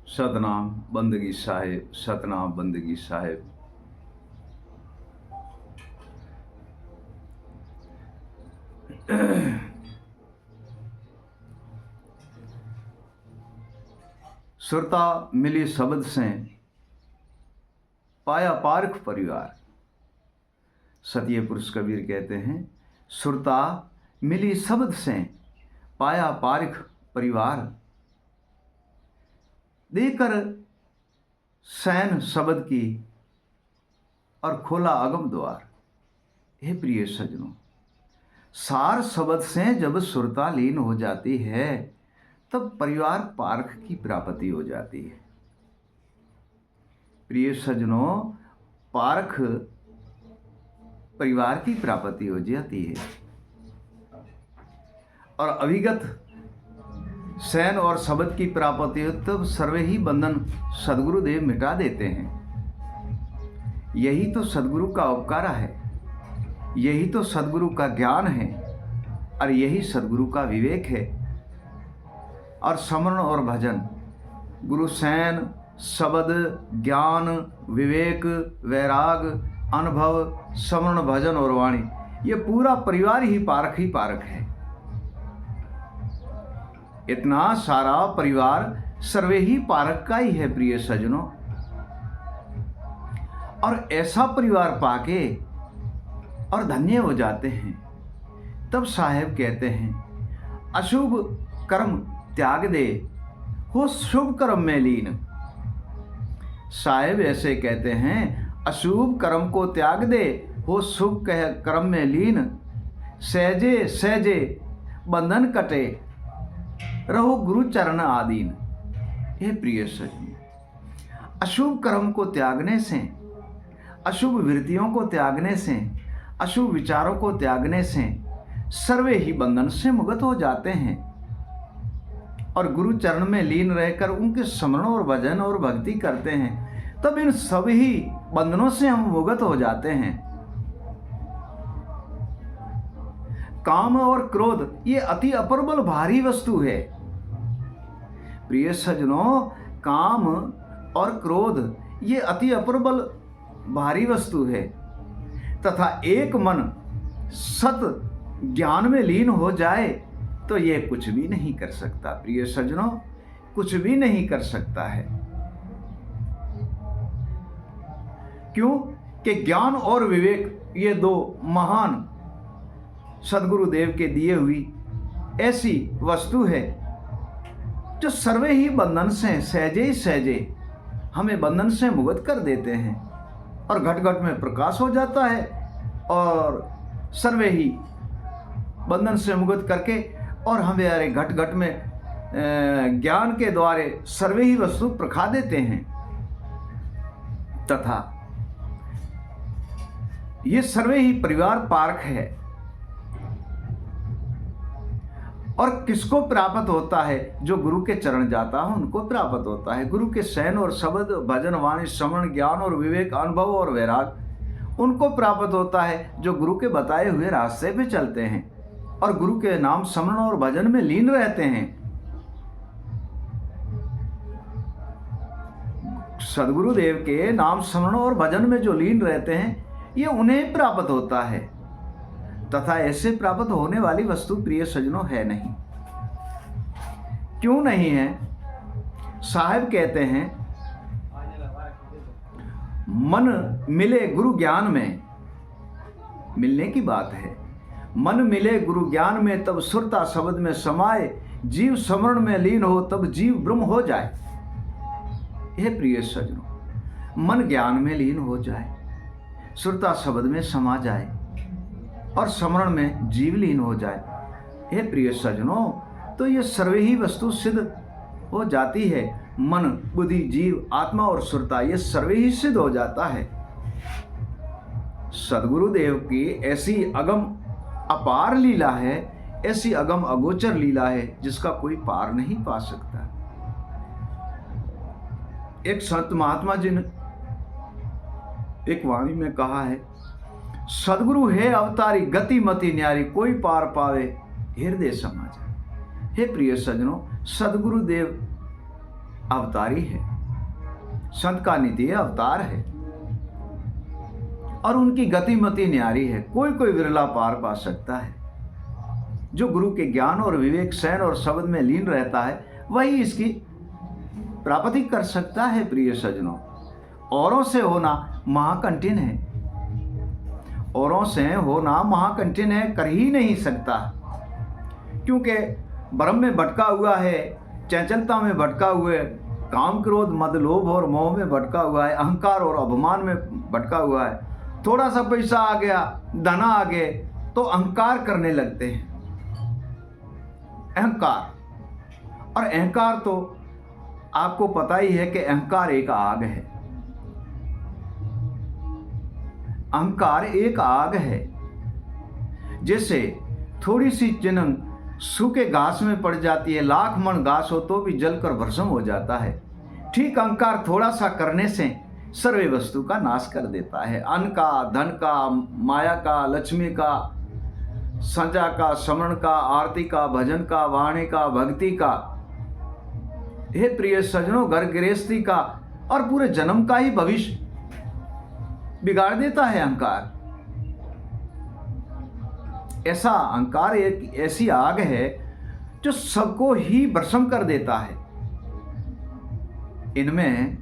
सतनाम बंदगी साहिब, सतनाम बंदगी साहिब। सुरता मिली शब्द से पाया पारख परिवार। सतीय पुरुष कबीर कहते हैं, सुरता मिली शब्द से पाया पारख परिवार, देकर सैन शब्द की और खोला अगम द्वार। हे प्रिय सजनों, सार शब्द से जब सुरता लीन हो जाती है तब परिवार पारख की प्राप्ति हो जाती है। प्रिय सजनों, पारख परिवार की प्राप्ति हो जाती है और अभिगत सैन और शब्द की प्राप्ति हो तब सर्वे ही बंधन सदगुरुदेव मिटा देते हैं। यही तो सदगुरु का उपकार है, यही तो सदगुरु का ज्ञान है और यही सदगुरु का विवेक है। और स्मरण और भजन, गुरु सैन शब्द ज्ञान विवेक वैराग अनुभव स्मरण भजन और वाणी, ये पूरा परिवार ही पारख है। इतना सारा परिवार सर्वे ही पारख का ही है प्रिय सजनों। और ऐसा परिवार पाके और धन्य हो जाते हैं तब साहेब कहते हैं, अशुभ कर्म त्याग दे हो शुभ कर्म में लीन। साहेब ऐसे कहते हैं, अशुभ कर्म को त्याग दे हो शुभ कर्म में लीन। सहजे सहजे बंधन कटे रहो गुरु चरण आदीन। हे प्रिय सजनों, अशुभ कर्म को त्यागने से, अशुभ वृत्तियों को त्यागने से, अशुभ विचारों को त्यागने से सर्वे ही बंधन से मुक्त हो जाते हैं और गुरु चरण में लीन रहकर उनके स्मरण और भजन और भक्ति करते हैं, तब इन सभी बंधनों से हम मुक्त हो जाते हैं। काम और क्रोध ये अति अप्रबल भारी वस्तु है। प्रिय सजनों, काम और क्रोध ये अति अप्रबल भारी वस्तु है तथा एक मन सत ज्ञान में लीन हो जाए तो ये कुछ भी नहीं कर सकता। प्रिय सजनों, कुछ भी नहीं कर सकता है। क्यों कि ज्ञान और विवेक ये दो महान सदगुरुदेव के दिए हुई ऐसी वस्तु है जो सर्वे ही बंधन से सहजे ही सहजे हमें बंधन से मुक्त कर देते हैं और घट घट में प्रकाश हो जाता है और सर्वे ही बंधन से मुक्त करके और हमारे घट घट में ज्ञान के द्वारे सर्वे ही वस्तु प्रखा देते हैं तथा ये सर्वे ही परिवार पारख है। और किसको प्राप्त होता है? जो गुरु के चरण जाता है उनको प्राप्त होता है। गुरु के सैन और शब्द भजन वाणी श्रवण ज्ञान और विवेक अनुभव और वैराग उनको प्राप्त होता है जो गुरु के बताए हुए रास्ते पे चलते हैं और गुरु के नाम स्मरण और भजन में लीन रहते हैं। सदगुरुदेव के नाम स्मरण और भजन में जो लीन रहते हैं ये उन्हें प्राप्त होता है तथा ऐसे प्राप्त होने वाली वस्तु प्रिय सजनों है नहीं। क्यों नहीं है? साहिब कहते हैं, मन मिले गुरु ज्ञान में, मिलने की बात है, मन मिले गुरु ज्ञान में तब सुरता शब्द में समाए, जीव स्मरण में लीन हो तब जीव ब्रह्म हो जाए। यह प्रिय सजनों, मन ज्ञान में लीन हो जाए, सुरता शब्द में समा जाए और स्मरण में जीव लीन हो जाए। हे प्रिय सजनों, तो ये सर्वे ही वस्तु सिद्ध हो जाती है। मन बुद्धि जीव आत्मा और सुरता ये सर्वे ही सिद्ध हो जाता है। सदगुरुदेव की ऐसी अगम अपार लीला है, ऐसी अगम अगोचर लीला है जिसका कोई पार नहीं पा सकता। एक संत महात्मा जी ने एक वाणी में कहा है, सदगुरु है अवतारी गति मति न्यारी, कोई पार पावे हृदय समाज। हे प्रिय सजनों, सदगुरुदेव अवतारी है, संत का नित्य अवतार है और उनकी गतिमति न्यारी है। कोई कोई विरला पार पा सकता है। जो गुरु के ज्ञान और विवेक, शयन और शब्द में लीन रहता है वही इसकी प्राप्ति कर सकता है। प्रिय सज्जनों, औरों से होना महाकठिन है, औरों से होना महाकठिन है, कर ही नहीं सकता, क्योंकि भ्रम में भटका हुआ है, चंचलता में भटका हुआ है, काम क्रोध मद लोभ और मोह में भटका हुआ है, अहंकार और अभिमान में भटका हुआ है। थोड़ा सा पैसा आ गया, धन आ गए तो अहंकार करने लगते हैं। अहंकार, और अहंकार तो आपको पता ही है कि अहंकार एक आग है। अहंकार एक आग है। जैसे थोड़ी सी चिन्ह सूखे घास में पड़ जाती है, लाख मन घास हो तो भी जलकर भस्म हो जाता है। ठीक अहंकार थोड़ा सा करने से सर्वे वस्तु का नाश कर देता है। अन्न का, धन का, माया का, लक्ष्मी का, संजा का, समरण का, आरती का, भजन का, वाणी का, भक्ति का, हे प्रिय सज्जनों, घर गृहस्थी का और पूरे जन्म का ही भविष्य बिगाड़ देता है अहंकार। ऐसा अहंकार एक ऐसी आग है जो सबको ही भस्म कर देता है। इनमें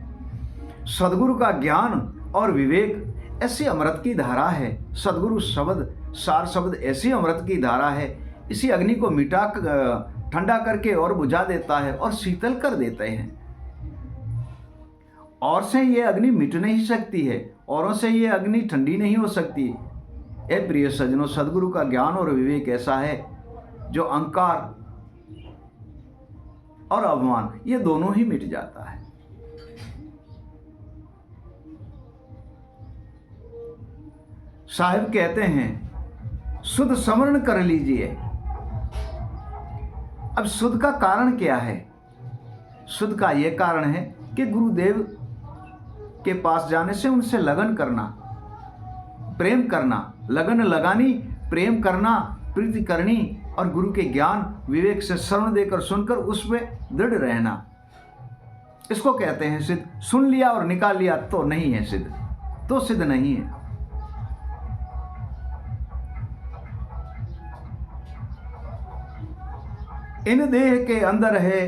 सदगुरु का ज्ञान और विवेक ऐसी अमृत की धारा है। सदगुरु शब्द, सार शब्द ऐसी अमृत की धारा है, इसी अग्नि को मिटा ठंडा करके और बुझा देता है और शीतल कर देते हैं। और से ये अग्नि मिट नहीं सकती है, औरों से ये अग्नि ठंडी नहीं हो सकती। ए प्रिय सज्जनों, सदगुरु का ज्ञान और विवेक ऐसा है जो अहंकार और अभिमान ये दोनों ही मिट जाता है। साहिब कहते हैं शुद्ध स्मरण कर लीजिए। अब शुद्ध का कारण क्या है? शुद्ध का यह कारण है कि गुरुदेव के पास जाने से उनसे लगन करना, प्रेम करना, लगन लगानी, प्रेम करना, प्रीति करनी और गुरु के ज्ञान विवेक से श्रवण देकर सुनकर उसमें दृढ़ रहना, इसको कहते हैं सिद्ध। सुन लिया और निकाल लिया तो नहीं है सिद्ध, तो सिद्ध नहीं है। इन देह के अंदर है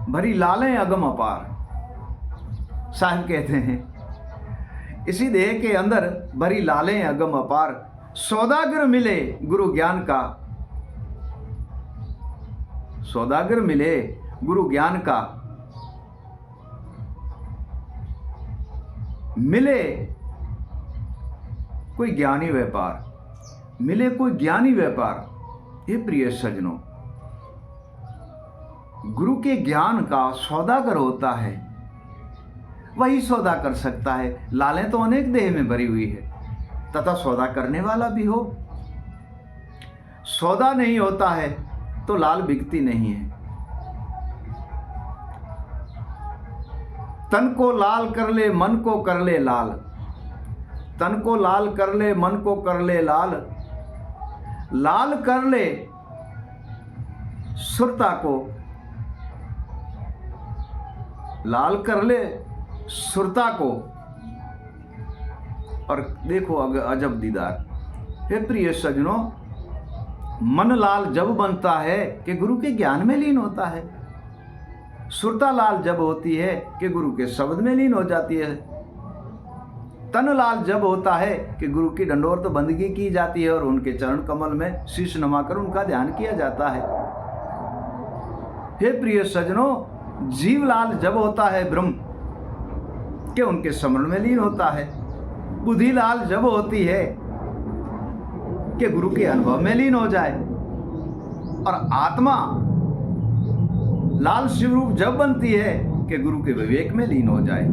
भरी लालें अगम अपार। साहिब कहते हैं इसी देह के अंदर भरी लालें अगम अपार, सौदागर मिले गुरु ज्ञान का, सौदागर मिले गुरु ज्ञान का, मिले कोई ज्ञानी व्यापार, मिले कोई ज्ञानी व्यापार। ये प्रिय सज्जनों, गुरु के ज्ञान का सौदागर होता है, वही सौदा कर सकता है। लालें तो अनेक देह में भरी हुई है तथा सौदा करने वाला भी हो। सौदा नहीं होता है तो लाल बिकती नहीं है। तन को लाल कर ले, मन को कर ले लाल, तन को लाल कर ले, मन को कर ले लाल, लाल कर ले सुरता को, लाल कर ले सुरता को। और देखो अजब दीदार। हे प्रिय सज्जनों, मन लाल जब बनता है कि गुरु के ज्ञान में लीन होता है, सुरता लाल जब होती है कि गुरु के शब्द में लीन हो जाती है, तन लाल जब होता है कि गुरु की दंडोरत बंदगी की जाती है और उनके चरण कमल में शीश नमाकर उनका ध्यान किया जाता है। हे प्रिय सज्जनों, जीव लाल जब होता है ब्रह्म के उनके स्मरण में लीन होता है, बुद्धि लाल जब होती है कि गुरु के अनुभव में लीन हो जाए, और आत्मा लाल शिवरूप जब बनती है कि गुरु के विवेक में लीन हो जाए।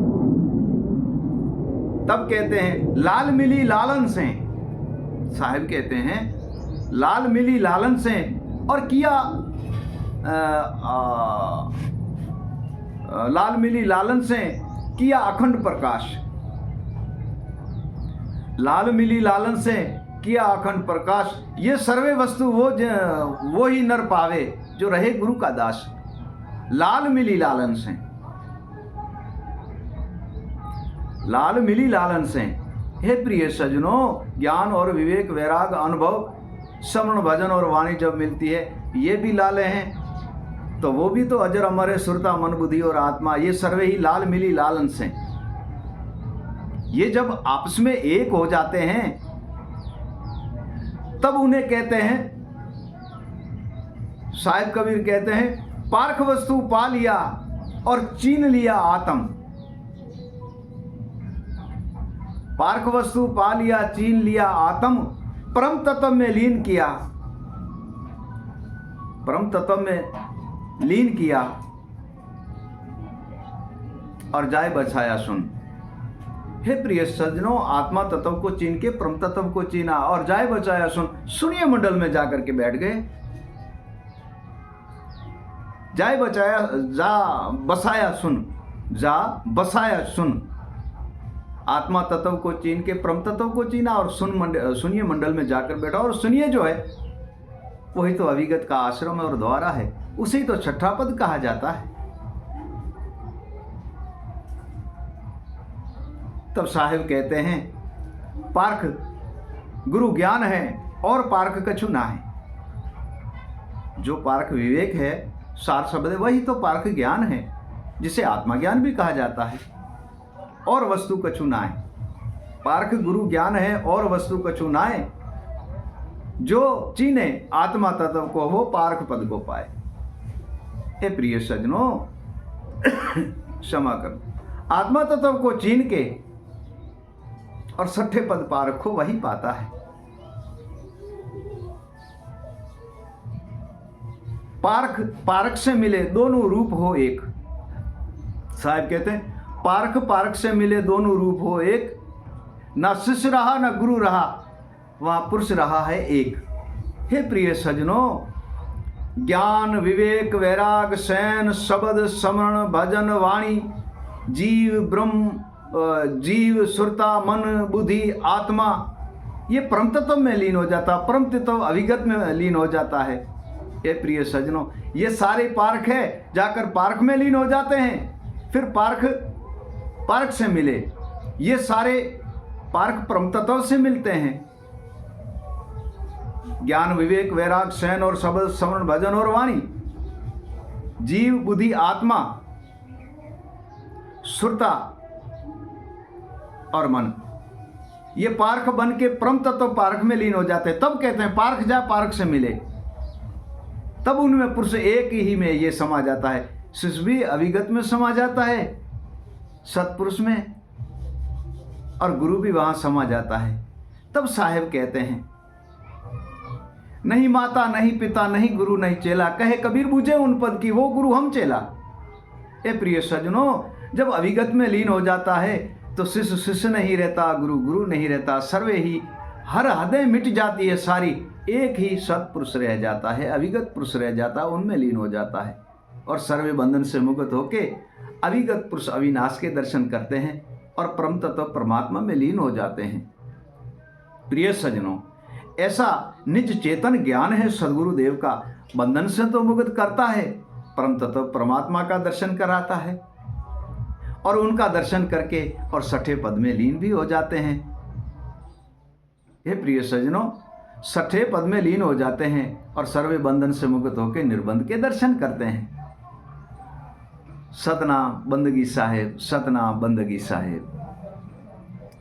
तब कहते हैं लाल मिली लालन से, साहिब कहते हैं लाल मिली लालन से और किया लाल मिली लालन से किया अखंड प्रकाश, लाल मिली लालन से किया अखंड प्रकाश। ये सर्वे वस्तु वो ही नर पावे जो रहे गुरु का दास। लाल मिली लालन से, लाल मिली लालन से। हे प्रिय सजनों, ज्ञान और विवेक, वैराग, अनुभव, श्रवण, भजन और वाणी जब मिलती है, ये भी लाले हैं, तो वो भी तो अजर अमर है। सुरता, मन, बुद्धि और आत्मा, ये सर्वे ही लाल मिली लालन से। ये जब आपस में एक हो जाते हैं तब उन्हें कहते हैं, साहिब कबीर कहते हैं, पार्ख वस्तु पा लिया और चीन लिया आत्म। पार्ख वस्तु पा लिया, चीन लिया आत्म, परम तत्व में लीन किया, परम तत्व में लीन किया और जाय बचाया सुन। हे प्रिय सज्जनों, आत्मा तत्व को चीन के परम तत्व को चीना और जाय बचाया सुन। शून्य मंडल में जाकर के बैठ गए। जाय बचाया, जा बसाया सुन, जा बसाया सुन। आत्मा तत्व को चीन के परम तत्व को चीना और शून्य मंडल में जाकर बैठा। और शून्य जो है वही तो अविगत का आश्रम और द्वारा है, उसे तो छठा पद कहा जाता है। तब साहिब कहते हैं, पार्ख गुरु ज्ञान है और पार्ख कछु ना है। जो पार्ख विवेक है, सार शब्द है, वही तो पार्ख ज्ञान है, जिसे आत्मा ज्ञान भी कहा जाता है। और वस्तु कछु ना है। पार्ख गुरु ज्ञान है और वस्तु कछु ना है। जो चीने आत्मा तत्व को, वो पार्ख पद को पाए। हे प्रिय सज्जनों, क्षमा कर, आत्मा तत्व को चीन के और छठे पद पार्ख को वही पाता है। पार्ख पार्ख से मिले दोनों रूप हो एक। साहब कहते हैं, पार्ख पार्ख से मिले दोनों रूप हो एक, ना शिष्य रहा ना गुरु रहा, वहां पुरुष रहा है एक। हे प्रिय सज्जनों, ज्ञान, विवेक, वैराग, शयन, शब्द, स्मरण, भजन, वाणी, जीव, ब्रह्म, जीव, सुरता, मन, बुद्धि, आत्मा, ये परम तत्व में लीन हो जाता, परम तत्व अविगत में लीन हो जाता है। ये प्रिय सज्जनों, ये सारे पार्ख है, जाकर पार्ख में लीन हो जाते हैं। फिर पार्ख से मिले, ये सारे पार्ख परम तत्व से मिलते हैं। ज्ञान, विवेक, वैराग, शयन और शब्द, श्रवण, भजन और वाणी, जीव, बुद्धि, आत्मा, सुरता और मन, ये पार्ख बन के परम तत्व पार्ख में लीन हो जाते हैं। तब कहते हैं पार्ख जा पार्ख से मिले, तब उनमें पुरुष एक ही में ये समा जाता है। शिष्य भी अविगत में समा जाता है, सत्पुरुष में, और गुरु भी वहां समा जाता है। तब साहेब कहते हैं, नहीं माता नहीं पिता नहीं गुरु नहीं चेला, कहे कबीर बूझे उन पद की, वो गुरु हम चेला। ए प्रिय सज्जनों, जब अविगत में लीन हो जाता है तो शिष्य शिष्य नहीं रहता, गुरु गुरु नहीं रहता, सर्वे ही, हर हदें मिट जाती है सारी, एक ही सत्पुरुष रह जाता है, अविगत पुरुष रह जाता है, उनमें लीन हो जाता है। और सर्वे बंधन से मुक्त होके अविगत पुरुष अविनाश के दर्शन करते हैं और परम तत्व परमात्मा में लीन हो जाते हैं। प्रिय सज्जनों, ऐसा निज चेतन ज्ञान है सदगुरु देव का, बंधन से तो मुक्त करता है, परम तत्व परमात्मा का दर्शन कराता है, और उनका दर्शन करके और छठे पद में लीन भी हो जाते हैं। हे प्रिय सज्जनों, छठे पद में लीन हो जाते हैं और सर्वे बंधन से मुक्त होकर निर्बंध के दर्शन करते हैं। सतना बंदगी साहेब, सतना बंदगी साहेब।